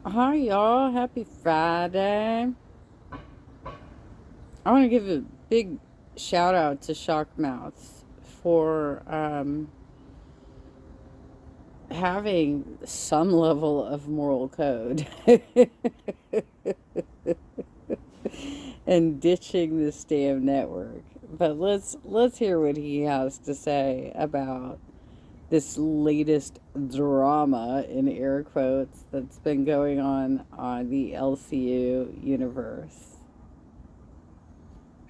Hi, y'all. Happy Friday. I want to give a big shout out to Shockmouths for having some level of moral code and ditching this damn network. But let's hear what he has to say about this latest drama in air quotes that's been going on the LCU universe.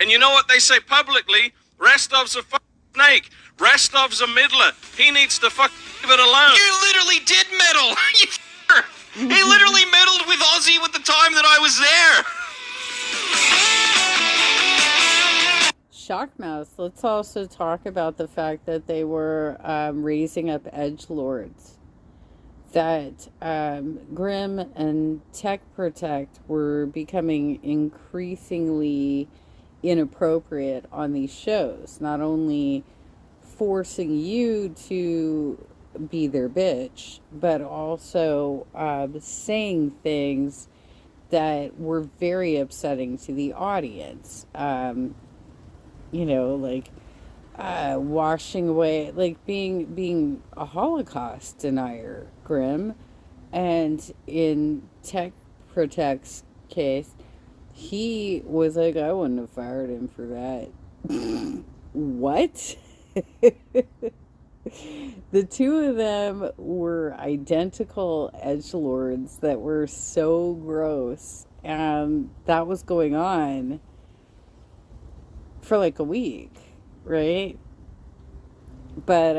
And you know what they say publicly? Restov's a snake. Restov's a middler. He needs to leave it alone. You literally did meddle. He literally meddled with Ozzy with the time that I was there. Shockmouths. Let's also talk about the fact that they were raising up edgelords. That Grim and Tech Protect were becoming increasingly inappropriate on these shows. Not only forcing you to be their bitch, but also saying things that were very upsetting to the audience. Like washing away, like being a Holocaust denier, Grim, and in Tech Protect's case, he was like, I wouldn't have fired him for that. What? The two of them were identical edgelords that were so gross, and that was going on for like a week, right? But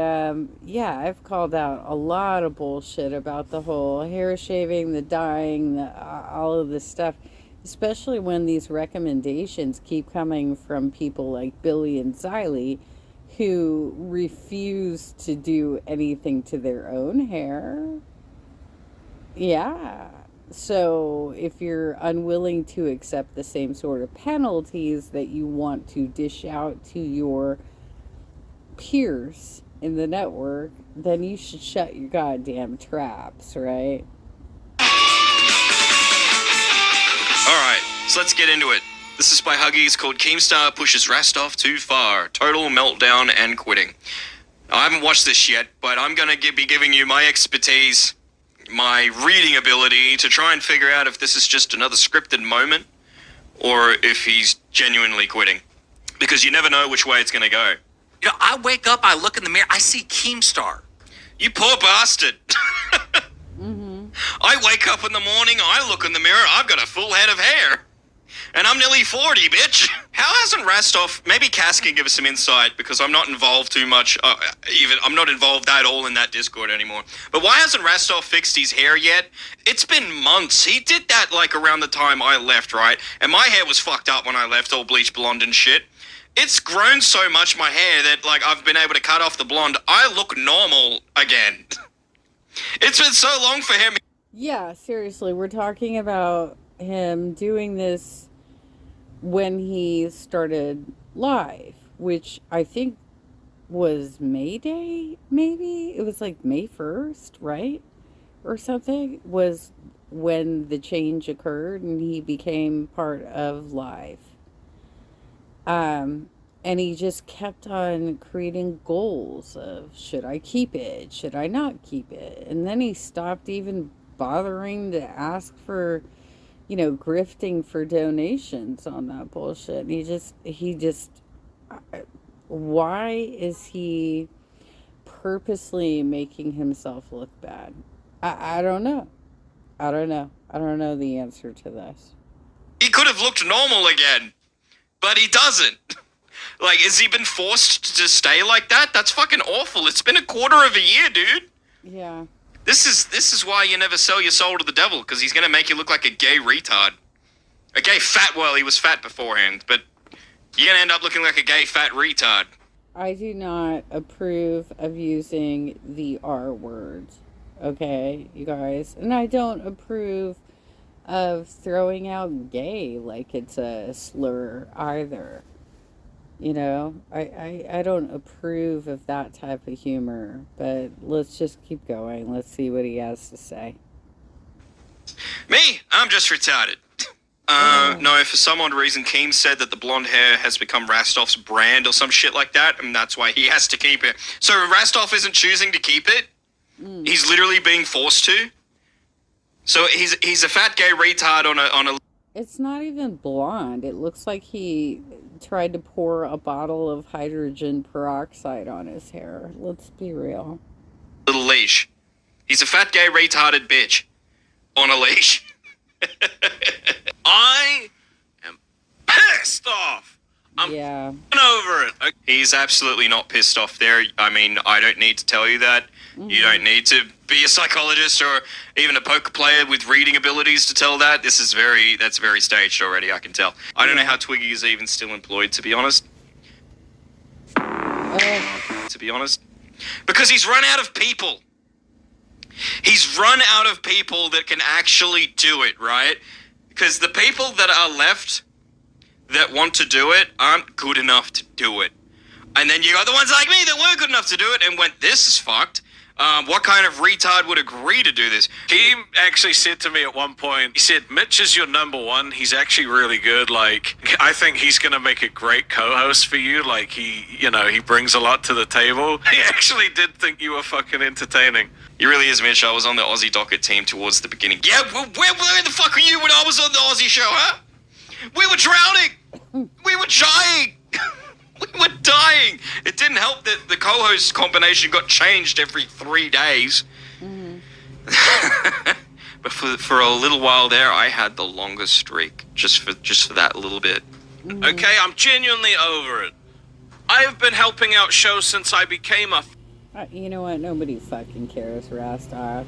yeah, I've called out a lot of bullshit about the whole hair shaving, the dyeing, all of this stuff, especially when these recommendations keep coming from people like Billy and Xylee, who refuse to do anything to their own hair. Yeah. So if you're unwilling to accept the same sort of penalties that you want to dish out to your peers in the network, then you should shut your goddamn traps, right? Alright, so let's get into it. This is by Huggies called Keemstar Pushes Rastov Too Far. Total Meltdown and Quitting. I haven't watched this yet, but I'm going to be giving you my expertise, my reading ability to try and figure out if this is just another scripted moment or if he's genuinely quitting. Because you never know which way it's going to go. You know, I wake up, I look in the mirror, I see Keemstar. You poor bastard. I wake up in the morning, I look in the mirror, I've got a full head of hair. And I'm nearly 40, bitch. How hasn't Rastov, maybe Cass can give us some insight, because I'm not involved too much, I'm not involved at all in that Discord anymore. But why hasn't Rastov fixed his hair yet? It's been months. He did that, like, around the time I left, right? And my hair was fucked up when I left, all bleach blonde and shit. It's grown so much, my hair, that, like, I've been able to cut off the blonde. I look normal again. It's been so long for him. Yeah, seriously, we're talking about him doing this when he started live, which I think was May Day, maybe? It was like May 1st, right? Or something, was when the change occurred and he became part of live. And he just kept on creating goals of, should I keep it? Should I not keep it? And then he stopped even bothering to ask for, grifting for donations on that bullshit. And he just, why is he purposely making himself look bad? I don't know. I don't know. I don't know the answer to this. He could have looked normal again, but he doesn't. Like, has he been forced to stay like that? That's fucking awful. It's been a quarter of a year, dude. Yeah. This is why you never sell your soul to the devil, because he's going to make you look like a gay retard. A gay fat, well, he was fat beforehand, but you're going to end up looking like a gay fat retard. I do not approve of using the R word, okay, you guys? And I don't approve of throwing out gay like it's a slur either. I don't approve of that type of humor, but let's just keep going. Let's see what he has to say. Me? I'm just retarded. No, for some odd reason, Keem said that the blonde hair has become Rastof's brand or some shit like that, and that's why he has to keep it. So Rastov isn't choosing to keep it. He's literally being forced to. So he's a fat gay retard on a. It's not even blonde. It looks like he tried to pour a bottle of hydrogen peroxide on his hair. Let's be real. Little leash. He's a fat gay retarded bitch on a leash. I am pissed off. I'm over it. He's absolutely not pissed off there. I mean, I don't need to tell you that. You don't need to be a psychologist or even a poker player with reading abilities to tell that. That's very staged already, I can tell. I don't know how Twiggy is even still employed, to be honest. Because he's run out of people. He's run out of people that can actually do it, right? Because the people that are left that want to do it aren't good enough to do it. And then you got the ones like me that weren't good enough to do it and went, this is fucked. What kind of retard would agree to do this? He actually said to me at one point, he said, Mitch is your number one. He's actually really good. Like, I think he's going to make a great co-host for you. Like, he brings a lot to the table. He actually did think you were fucking entertaining. He really is, Mitch. I was on the Aussie docket team towards the beginning. Yeah, where the fuck were you when I was on the Aussie show, huh? We were drowning. We were dying. We were dying. It didn't help that the co-host combination got changed every 3 days. But for a little while there, I had the longest streak just for that little bit. Okay, I'm genuinely over it. I have been helping out shows since I became a... You know what? Nobody fucking cares, Rastov.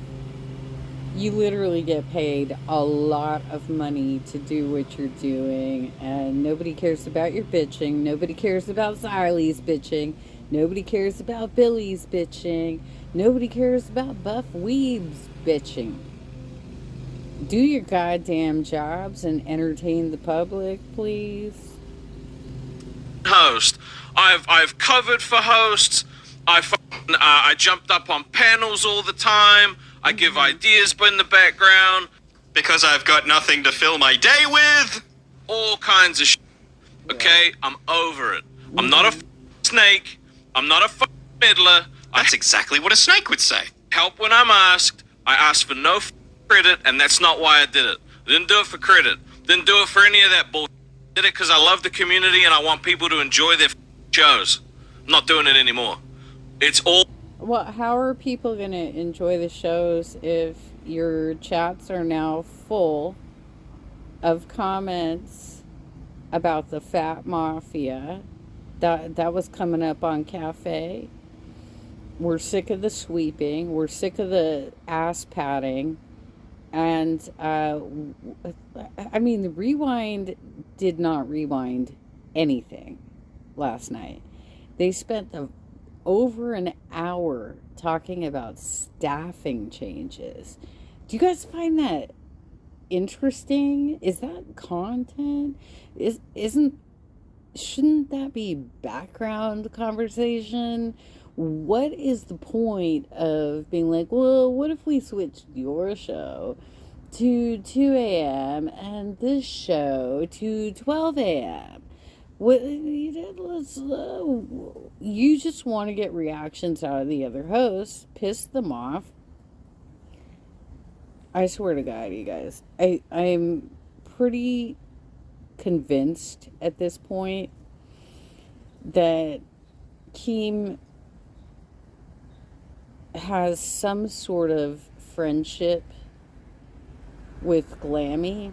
You literally get paid a lot of money to do what you're doing, and nobody cares about your bitching. Nobody cares about Xylee's bitching. Nobody cares about Billy's bitching. Nobody cares about Buff Weeb's bitching. Do your goddamn jobs and entertain the public, please. Host. I've covered for hosts. I jumped up on panels all the time. I give ideas in the background. Because I've got nothing to fill my day with. All kinds of shit. Okay, I'm over it. I'm not a snake. I'm not a middler. That's exactly what a snake would say. Help when I'm asked. I asked for no credit, and that's not why I did it. I didn't do it for credit. Didn't do it for any of that bullshit. I did it because I love the community and I want people to enjoy their shows. I'm not doing it anymore. It's all... Well, how are people going to enjoy the shows if your chats are now full of comments about the Fat Mafia? That was coming up on Cafe. We're sick of the sweeping. We're sick of the ass patting. And, I mean, the rewind did not rewind anything last night. They spent over an hour talking about staffing changes. Do you guys find that interesting? Is that content? Shouldn't that be background conversation? What is the point of being like, well, what if we switched your show to 2 a.m. and this show to 12 a.m.? You just want to get reactions out of the other hosts, piss them off. I swear to God, you guys, I'm pretty convinced at this point that Keem has some sort of friendship with Glammy,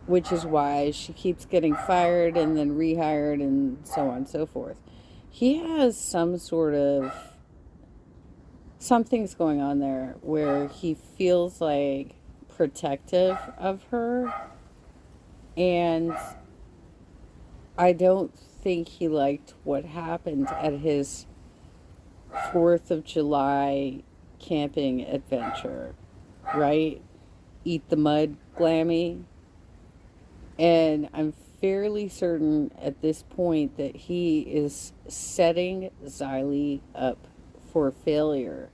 which is why she keeps getting fired and then rehired and so on and so forth. He has some sort of... something's going on there where he feels like protective of her, and I don't think he liked what happened at his 4th of July camping adventure, right? Eat the mud, Glammy. And I'm fairly certain at this point that he is setting Xylee up for failure.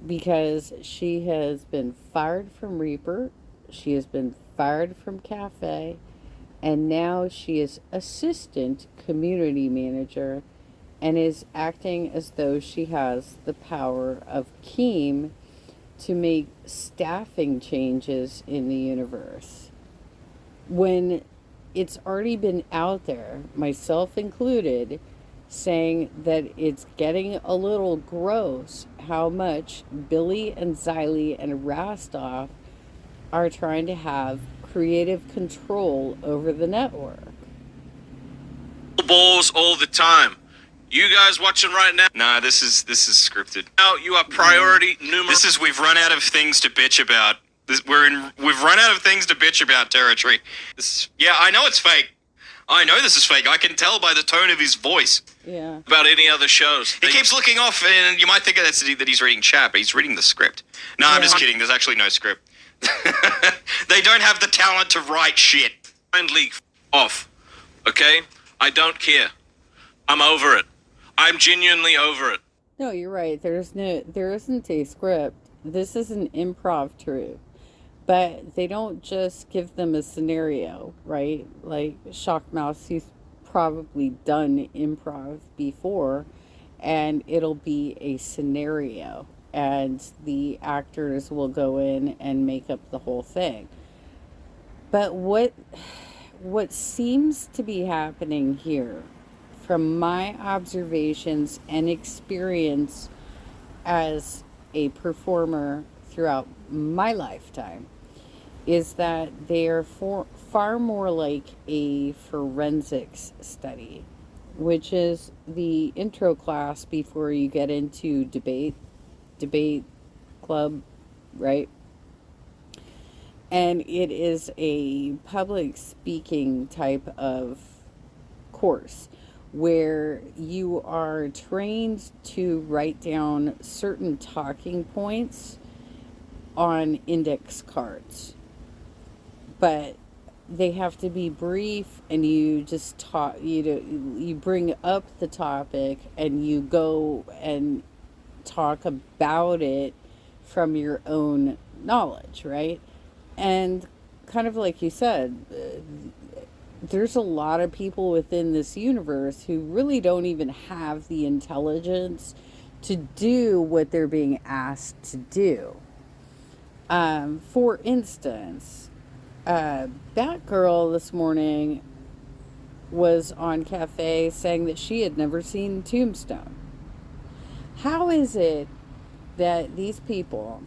because she has been fired from Reaper, she has been fired from Cafe, and now she is assistant community manager and is acting as though she has the power of Keem to make staffing changes in the universe. When it's already been out there, myself included, saying that it's getting a little gross how much Billy and Xylee and Rastov are trying to have creative control over the network. Balls all the time. You guys watching right now? Nah, this is scripted. Now you are priority numero. This is we've run out of things to bitch about. We've run out of things to bitch about territory. Yeah, I know it's fake. I know this is fake. I can tell by the tone of his voice. Yeah. About any other shows. He keeps looking off, and you might think that he's reading chat, but he's reading the script. No, I'm just kidding. There's actually no script. They don't have the talent to write shit. Kindly off, okay? I don't care. I'm over it. I'm genuinely over it. No, you're right. There isn't a script. This is an improv troupe. But they don't just give them a scenario, right? Like Shockmouths, he's probably done improv before, and it'll be a scenario, and the actors will go in and make up the whole thing. But what seems to be happening here, from my observations and experience as a performer throughout my lifetime, is that they are far more like a forensics study, which is the intro class before you get into debate club, right? And it is a public speaking type of course where you are trained to write down certain talking points on index cards. But they have to be brief, and you just talk, you bring up the topic and you go and talk about it from your own knowledge, right? And kind of like you said, there's a lot of people within this universe who really don't even have the intelligence to do what they're being asked to do. For instance, that girl this morning was on Cafe saying that she had never seen Tombstone. How is it that these people,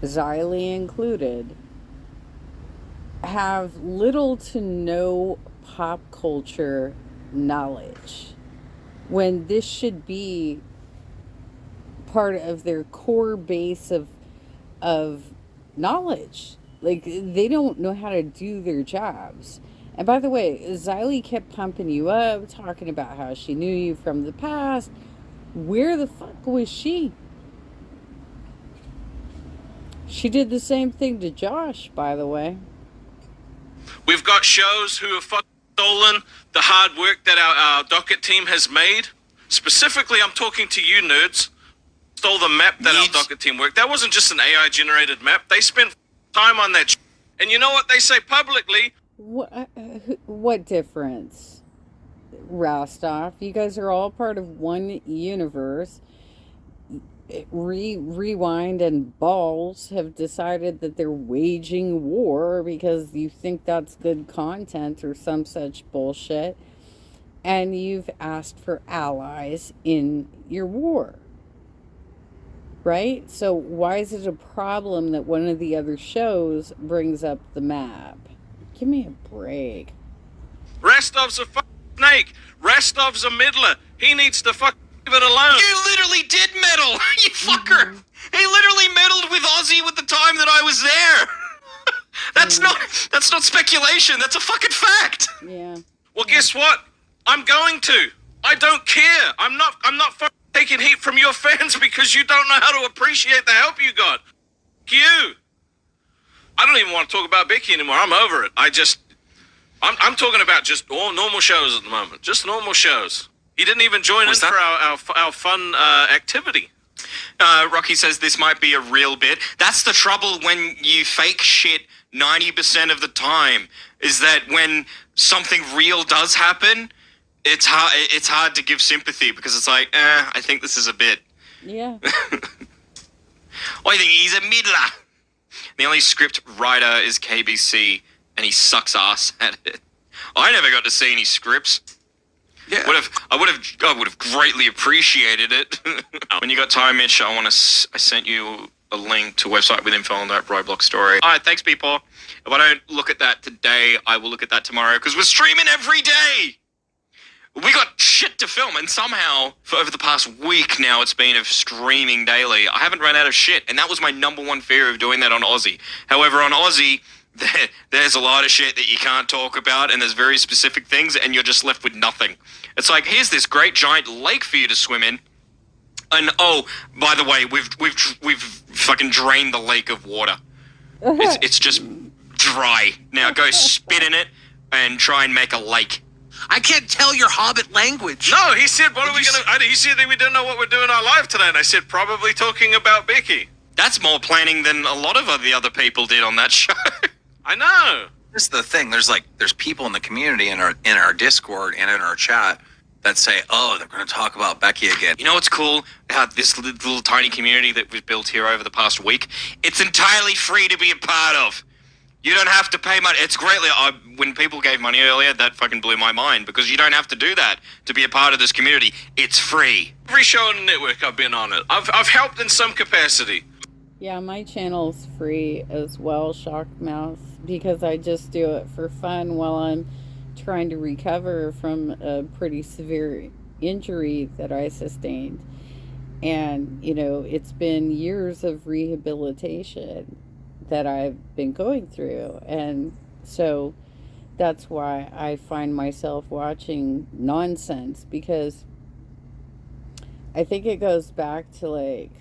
Xylee included, have little to no pop culture knowledge when this should be part of their core base of knowledge? Like, they don't know how to do their jobs. And by the way, Xylee kept pumping you up, talking about how she knew you from the past. Where the fuck was she? She did the same thing to Josh, by the way. We've got shows who have fucking stolen the hard work that our docket team has made. Specifically, I'm talking to you nerds. Stole the map that our docket team worked. That wasn't just an AI-generated map. They spent time on that and you know what they say publicly? What difference? Rostov, you guys are all part of one universe. Rewind and Balls have decided that they're waging war because you think that's good content or some such bullshit, and you've asked for allies in your war. Right? So why is it a problem that one of the other shows brings up the map? Give me a break. Restov's a fucking snake. Restov's a middler. He needs to fucking leave it alone. You literally did meddle, you fucker. He literally meddled with Ozzy with the time that I was there. That's not speculation. That's a fucking fact. Yeah. Well, guess what? I'm going to. I don't care. I'm not fucking taking heat from your fans because you don't know how to appreciate the help you got. You. I don't even want to talk about Becky anymore. I'm over it. I'm talking about just all normal shows at the moment. Just normal shows. He didn't even join in for our fun activity. Rocky says this might be a real bit. That's the trouble when you fake shit 90% of the time, is that when something real does happen, it's hard to give sympathy because it's like, I think this is a bit. Yeah. I think he's a middler. The only script writer is KBC, and he sucks ass at it. I never got to see any scripts. Yeah. I would have greatly appreciated it. When you got time, Mitch, I sent you a link to a website with info on that Roblox story. All right, thanks, people. If I don't look at that today, I will look at that tomorrow because we're streaming every day. We got shit to film, and somehow, for over the past week now, it's been of streaming daily. I haven't run out of shit, and that was my number one fear of doing that on Aussie. However, on Aussie, there's a lot of shit that you can't talk about, and there's very specific things, and you're just left with nothing. It's like, here's this great giant lake for you to swim in, and oh, by the way, we've fucking drained the lake of water. It's just dry. Now go spit in it and try and make a lake. I can't tell your Hobbit language. No, he said, he said that we don't know what we're doing our live today, and I said, probably talking about Becky. That's more planning than a lot of the other people did on that show. I know. This is the thing. There's people in the community in our Discord and in our chat that say, oh, they're going to talk about Becky again. You know what's cool? How this little tiny community that we've built here over the past week, it's entirely free to be a part of. You don't have to pay money. It's greatly. When people gave money earlier, that fucking blew my mind because you don't have to do that to be a part of this community. It's free. Every show on the network I've been on it. I've helped in some capacity. Yeah, my channel's free as well, Shockmouths, because I just do it for fun while I'm trying to recover from a pretty severe injury that I sustained. And, you know, it's been years of rehabilitation that I've been going through. And so that's why I find myself watching nonsense, because I think it goes back to like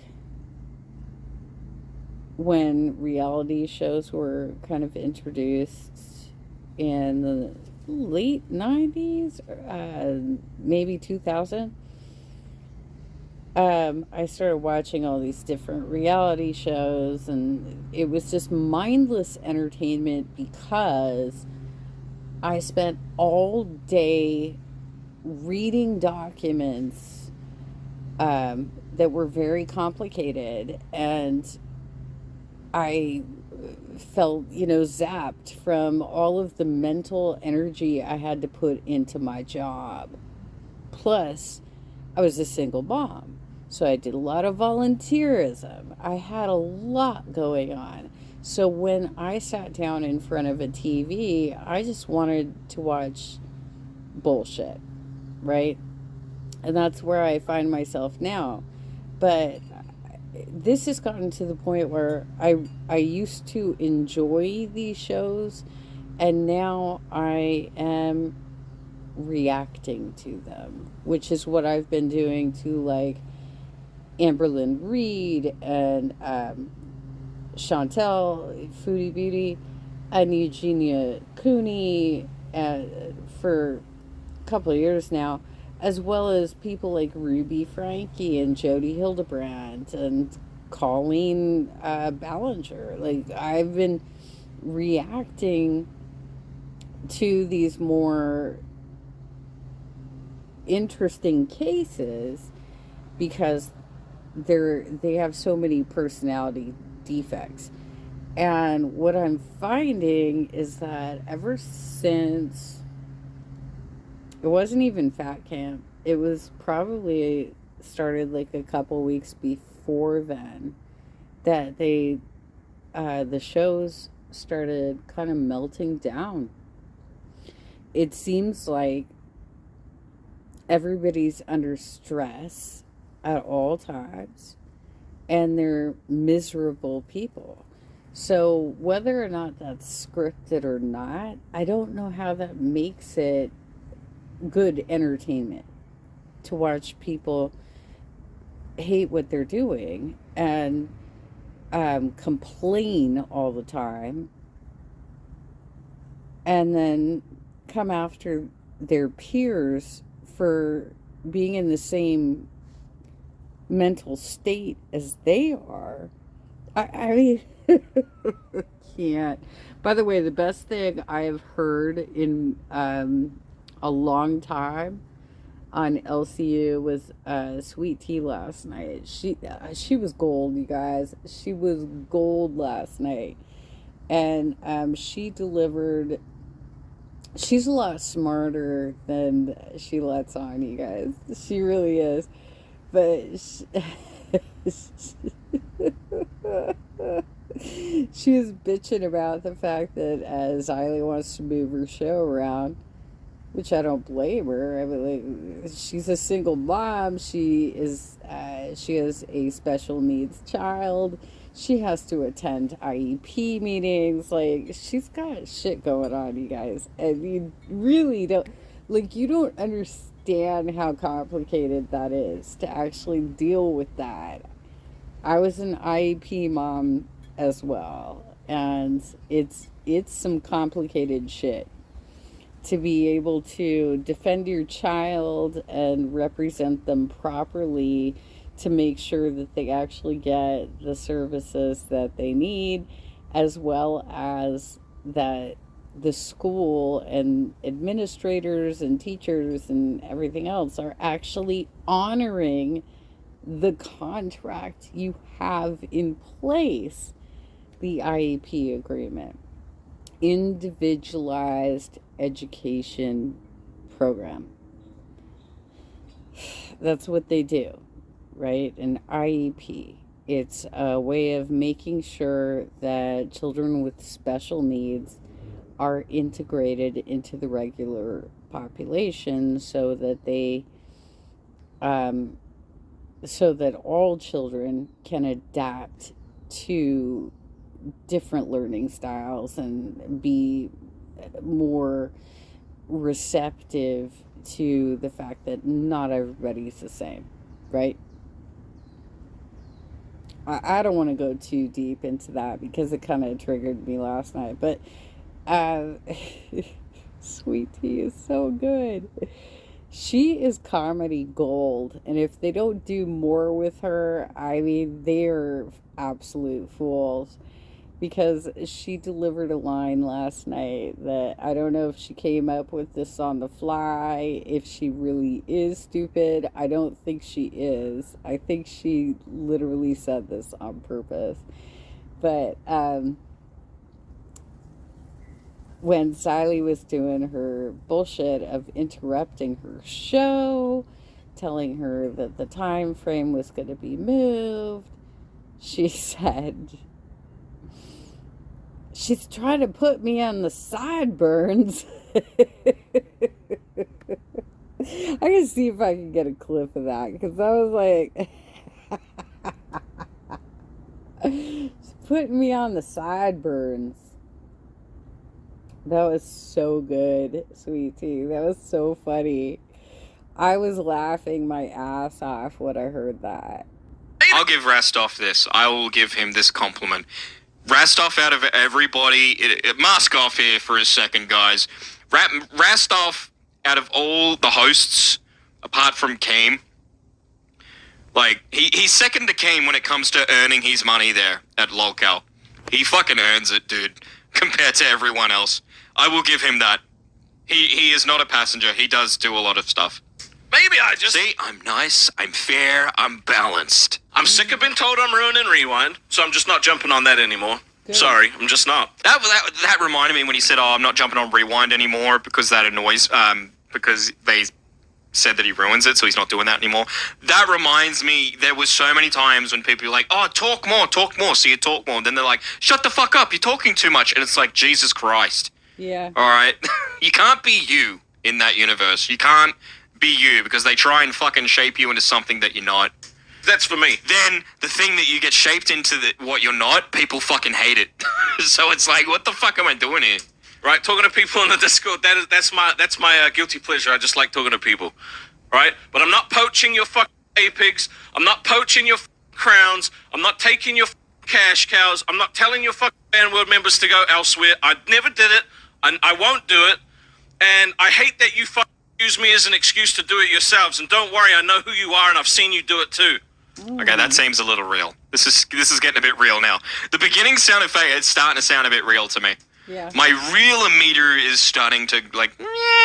when reality shows were kind of introduced in the late 90s, maybe 2000. I started watching all these different reality shows, and it was just mindless entertainment because I spent all day reading documents that were very complicated, and I felt, zapped from all of the mental energy I had to put into my job. Plus, I was a single mom, so I did a lot of volunteerism. I had a lot going on. So when I sat down in front of a TV, I just wanted to watch bullshit, right? And that's where I find myself now. But this has gotten to the point where I used to enjoy these shows, and now I am reacting to them, which is what I've been doing to like Amberlynn Reed and Chantel Foodie Beauty and Eugenia Cooney for a couple of years now, as well as people like Ruby Frankie and Jody Hildebrand and Colleen Ballinger. Like, I've been reacting to these more interesting cases because they have so many personality defects. And what I'm finding is that ever since, it wasn't even Fat Camp, it was probably started like a couple weeks before then, that the shows started kind of melting down. It seems like everybody's under stress at all times, and they're miserable people. So whether or not that's scripted or not, I don't know how that makes it good entertainment to watch people hate what they're doing and complain all the time, and then come after their peers for being in the same mental state as they are. I mean, can't. By the way, the best thing I have heard in a long time on LCU was Sweet Tea last night. She was gold, you guys. She was gold last night, and she delivered. She's a lot smarter than she lets on, you guys. She really is. But she was bitching about the fact that Xylee wants to move her show around, which I don't blame her. I mean, like, she's a single mom. She has a special needs child. She has to attend IEP meetings. Like, she's got shit going on, you guys. And you really don't, like, you don't understand how complicated that is to actually deal with that. I was an IEP mom as well, and it's some complicated shit to be able to defend your child and represent them properly, to make sure that they actually get the services that they need, as well as that the school and administrators and teachers and everything else are actually honoring the contract you have in place, the IEP agreement, individualized education program. That's what they do, right? An IEP. It's a way of making sure that children with special needs are integrated into the regular population, so that they so that all children can adapt to different learning styles and be more receptive to the fact that not everybody's the same, right? I don't want to go too deep into that because it kind of triggered me last night, but Sweet Tea is so good. She is comedy gold, and if they don't do more with her, I mean, they're absolute fools, because she delivered a line last night that I don't know if she came up with this on the fly, if she really is stupid. I don't think she is. I think she literally said this on purpose. But when Xylee was doing her bullshit of interrupting her show, telling her that the time frame was going to be moved, she said, she's trying to put me on the sideburns. I can see if I can get a clip of that, because I was like, she's putting me on the sideburns. That was so good, Sweet Tea. That was so funny. I was laughing my ass off when I heard that. I'll give Rastov this. I will give him this compliment. Rastov, out of everybody, mask off here for a second, guys. Rastov, out of all the hosts, apart from Kame, like, he's second to Kame when it comes to earning his money there at Lolcow. He fucking earns it, dude, compared to everyone else. I will give him that. He is not a passenger. He does do a lot of stuff. Maybe I just... See, I'm nice, I'm fair, I'm balanced. I'm sick of being told I'm ruining Rewind, so I'm just not jumping on that anymore. Good. Sorry, I'm just not. That reminded me when he said, "Oh, I'm not jumping on Rewind anymore," because that annoys, because they said that he ruins it, so he's not doing that anymore. That reminds me, there was so many times when people were like, "Oh, talk more, so you talk more." And then they're like, "Shut the fuck up, you're talking too much." And it's like, Jesus Christ. Yeah. All right? You can't be you in that universe. You can't be you, because they try and fucking shape you into something that you're not. That's for me. Then the thing that you get shaped into what you're not, people fucking hate it. So it's like, what the fuck am I doing here? Right, talking to people on the Discord, that's my guilty pleasure. I just like talking to people, right? But I'm not poaching your fucking pigs. I'm not poaching your crowns. I'm not taking your cash cows. I'm not telling your fucking band world members to go elsewhere. I never did it, and I won't do it. And I hate that you fucking use me as an excuse to do it yourselves. And don't worry, I know who you are, and I've seen you do it too. Okay, that seems a little real. This is getting a bit real now. The beginning sounded fake. It's starting to sound a bit real to me. Yeah. My real meter is starting to,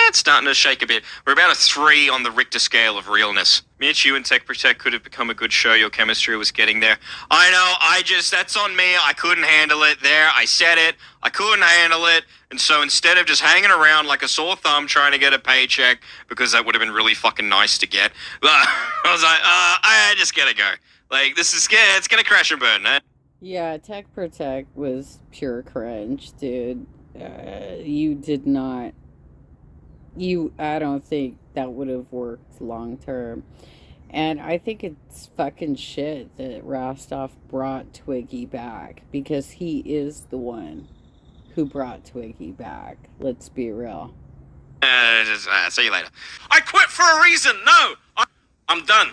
it's starting to shake a bit. We're about a 3 on the Richter scale of realness. Mitch, you and Tech Protect could have become a good show. Your chemistry was getting there. I know, that's on me. I couldn't handle it there. I said it. I couldn't handle it. And so instead of just hanging around like a sore thumb trying to get a paycheck, because that would have been really fucking nice to get, I was like, I just gotta go. Like, this is, it's gonna crash and burn, eh? Yeah, Tech Protect was pure cringe, dude. You did not. I don't think that would have worked long term. And I think it's fucking shit that Rostov brought Twiggy back, because he is the one who brought Twiggy back. Let's be real. See you later. I quit for a reason. No, I'm done.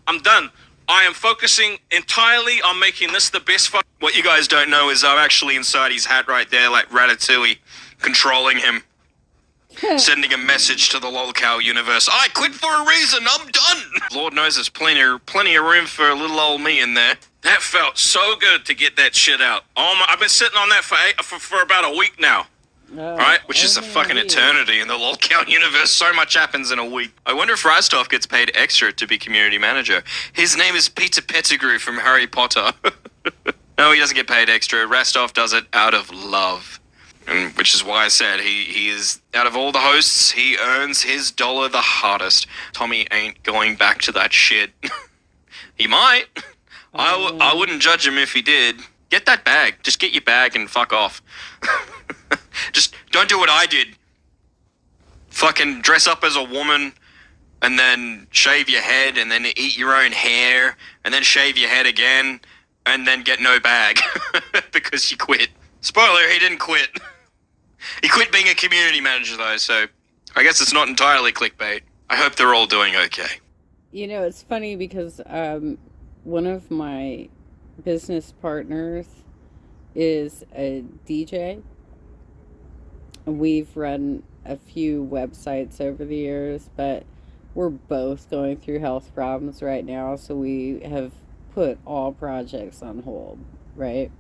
I'm done. I am focusing entirely on making this the best fuck. What you guys don't know is I'm actually inside his hat right there, like Ratatouille, controlling him, sending a message to the Lolcow Universe. I quit for a reason. I'm done. Lord knows there's plenty of room for little old me in there. That felt so good to get that shit out. I've been sitting on that for about a week now. Right? Which is a fucking eternity in the Lolcow Universe. So much happens in a week. I wonder if Rostov gets paid extra to be community manager. His name is Peter Pettigrew from Harry Potter. No, he doesn't get paid extra. Rostov does it out of love. And which is why I said he is, out of all the hosts, he earns his dollar the hardest. Tommy ain't going back to that shit. He might. I wouldn't judge him if he did. Get that bag. Just get your bag and fuck off. Just don't do what I did. Fucking dress up as a woman and then shave your head and then eat your own hair and then shave your head again and then get no bag because you quit. Spoiler, he didn't quit. He quit being a community manager though, so I guess it's not entirely clickbait. I hope they're all doing okay. You know, it's funny because one of my business partners is a DJ. We've run a few websites over the years, but we're both going through health problems right now, so we have put all projects on hold, right?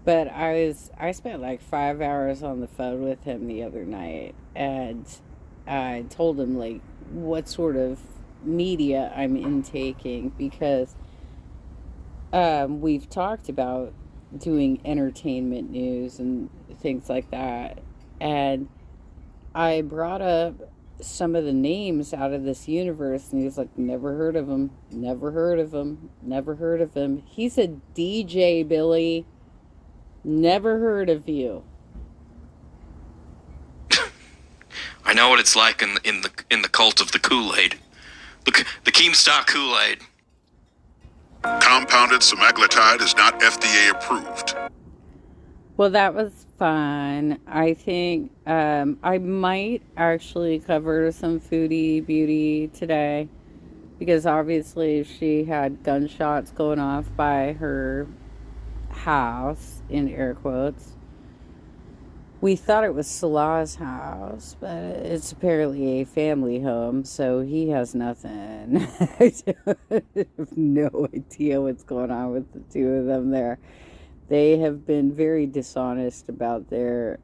But I spent like 5 hours on the phone with him the other night, and I told him like what sort of media I'm intaking, because we've talked about doing entertainment news and things like that, and I brought up some of the names out of this universe, and he was like, never heard of him, never heard of him, never heard of him. He's a DJ, Billy. Never heard of you. I know what it's like in the cult of the Kool-Aid. The Keemstar Kool-Aid. Compounded semaglutide is not FDA approved. Well, that was fun. I think I might actually cover some foodie beauty today, because obviously she had gunshots going off by her house, in air quotes. We thought it was Salah's house, but it's apparently a family home, so he has nothing. I have no idea what's going on with the two of them there. They have been very dishonest about their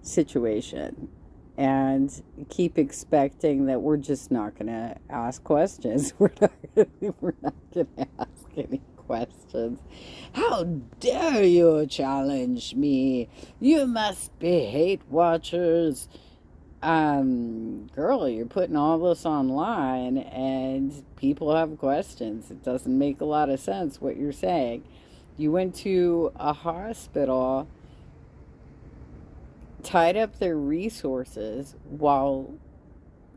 situation, and keep expecting that we're just not going to ask questions. We're not going to ask any questions. How dare you challenge me? You must be hate watchers. Girl, you're putting all this online and people have questions. It doesn't make a lot of sense what you're saying. You went to a hospital, tied up their resources while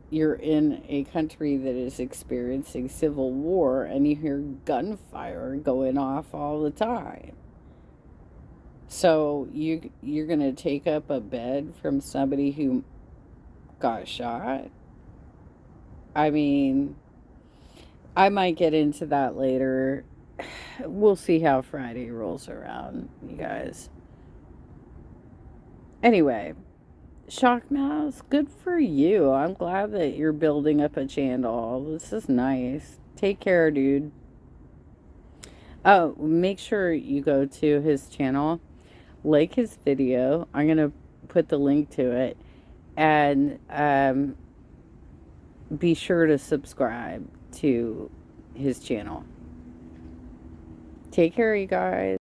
you're in a country that is experiencing civil war, and you hear gunfire going off all the time. So you're going to take up a bed from somebody who got shot? I mean, I might get into that later. We'll see how Friday rolls around, you guys. Anyway, Shockmouths, good for you. I'm glad that you're building up a channel. This is nice. Take care, dude. Oh, make sure you go to his channel, like his video. I'm going to put the link to it. And be sure to subscribe to his channel. Take care, you guys.